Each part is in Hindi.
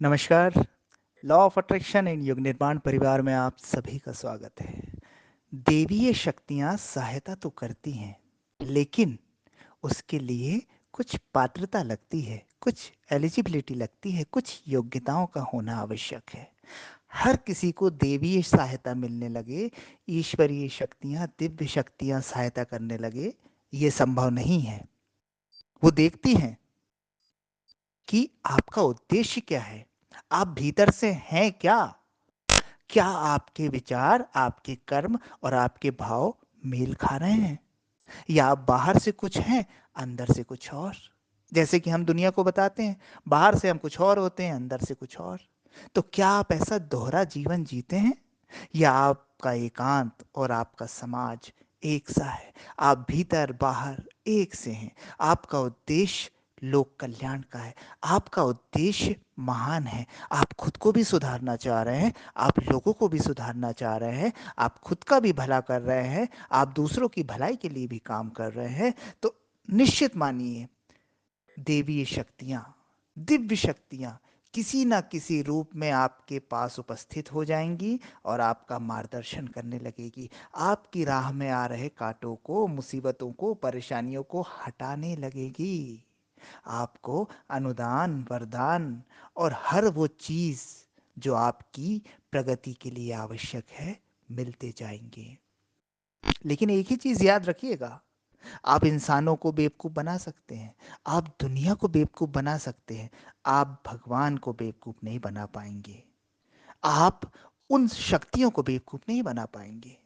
नमस्कार। लॉ ऑफ अट्रैक्शन इन युग निर्माण परिवार में आप सभी का स्वागत है। देवीय शक्तियां सहायता तो करती हैं, लेकिन उसके लिए कुछ पात्रता लगती है, कुछ एलिजिबिलिटी लगती है, कुछ योग्यताओं का होना आवश्यक है। हर किसी को देवीय सहायता मिलने लगे, ईश्वरीय शक्तियां, दिव्य शक्तियां सहायता करने लगे, ये संभव नहीं है। वो देखती हैं कि आपका उद्देश्य क्या है, आप भीतर से हैं क्या, क्या आपके विचार, आपके कर्म और आपके भाव मेल खा रहे हैं, या आप बाहर से कुछ हैं, अंदर से कुछ और। जैसे कि हम दुनिया को बताते हैं, बाहर से हम कुछ और होते हैं, अंदर से कुछ और। तो क्या आप ऐसा दोहरा जीवन जीते हैं, या आपका एकांत और आपका समाज एक सा है, आप भीतर बाहर एक से हैं, आपका उद्देश्य लोक कल्याण का है, आपका उद्देश्य महान है, आप खुद को भी सुधारना चाह रहे हैं, आप लोगों को भी सुधारना चाह रहे हैं, आप खुद का भी भला कर रहे हैं, आप दूसरों की भलाई के लिए भी काम कर रहे हैं, तो निश्चित मानिए देवीय शक्तियां, दिव्य शक्तियां किसी ना किसी रूप में आपके पास उपस्थित हो जाएंगी और आपका मार्गदर्शन करने लगेगी, आपकी राह में आ रहे कांटों को, मुसीबतों को, परेशानियों को हटाने लगेगी। आपको अनुदान, वरदान और हर वो चीज जो आपकी प्रगति के लिए आवश्यक है मिलते जाएंगे। लेकिन एक ही चीज याद रखिएगा, आप इंसानों को बेवकूफ बना सकते हैं, आप दुनिया को बेवकूफ बना सकते हैं, आप भगवान को बेवकूफ नहीं बना पाएंगे, आप उन शक्तियों को बेवकूफ नहीं बना पाएंगे।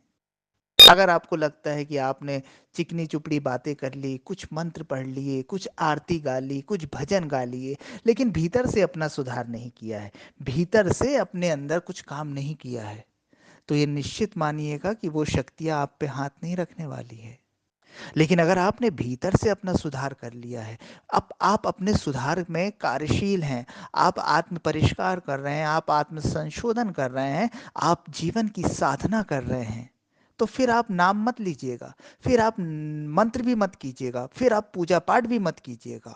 अगर आपको लगता है कि आपने चिकनी चुपड़ी बातें कर ली, कुछ मंत्र पढ़ लिए, कुछ आरती गा ली, कुछ भजन गा लिए, लेकिन भीतर से अपना सुधार नहीं किया है, भीतर से अपने अंदर कुछ काम नहीं किया है, तो ये निश्चित मानिएगा कि वो शक्तियां आप पे हाथ नहीं रखने वाली है। लेकिन अगर आपने भीतर से अपना सुधार कर लिया है, अब आप अपने सुधार में कार्यशील हैं, आप आत्म परिष्कार कर रहे हैं, आप आत्म संशोधन कर रहे हैं, आप जीवन की साधना कर रहे हैं, तो फिर आप नाम मत लीजिएगा, फिर आप मंत्र भी मत कीजिएगा, फिर आप पूजा पाठ भी मत कीजिएगा।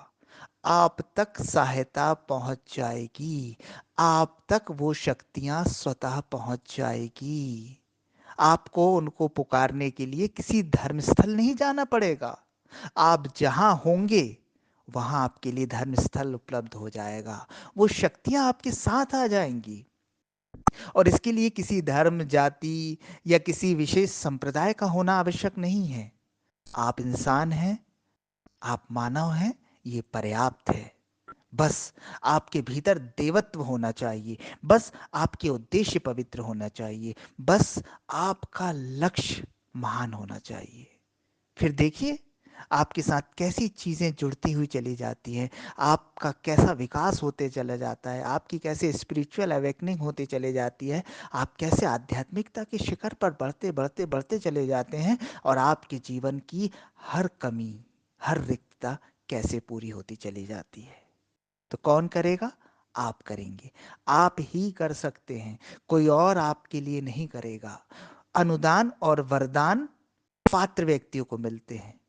आप तक सहायता पहुंच जाएगी, आप तक वो शक्तियां स्वतः पहुंच जाएगी। आपको उनको पुकारने के लिए किसी धर्म स्थल नहीं जाना पड़ेगा, आप जहां होंगे वहां आपके लिए धर्म स्थल उपलब्ध हो जाएगा, वो शक्तियां आपके साथ आ जाएंगी। और इसके लिए किसी धर्म, जाति या किसी विशेष संप्रदाय का होना आवश्यक नहीं है। आप इंसान हैं, आप मानव हैं, ये पर्याप्त है। बस आपके भीतर देवत्व होना चाहिए, बस आपके उद्देश्य पवित्र होना चाहिए, बस आपका लक्ष्य महान होना चाहिए। फिर देखिए आपके साथ कैसी चीजें जुड़ती हुई चली जाती हैं, आपका कैसा विकास होते चला जाता है, आपकी कैसे स्पिरिचुअल अवेकनिंग होते चले जाती है, आप कैसे आध्यात्मिकता के शिखर पर बढ़ते बढ़ते बढ़ते चले जाते हैं, और आपके जीवन की हर कमी, हर रिक्तता कैसे पूरी होती चली जाती है। तो कौन करेगा? आप करेंगे, आप ही कर सकते हैं, कोई और आपके लिए नहीं करेगा। अनुदान और वरदान पात्र व्यक्तियों को मिलते हैं,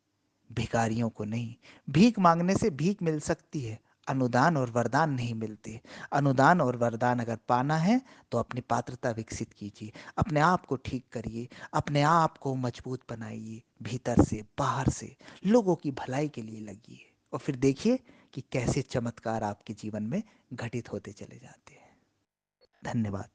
भिखारियों को नहीं। भीख मांगने से भीख मिल सकती है, अनुदान और वरदान नहीं मिलते। अनुदान और वरदान अगर पाना है तो अपनी पात्रता विकसित कीजिए, अपने आप को ठीक करिए, अपने आप को मजबूत बनाइए, भीतर से बाहर से लोगों की भलाई के लिए लगिए, और फिर देखिए कि कैसे चमत्कार आपके जीवन में घटित होते चले जाते हैं। धन्यवाद।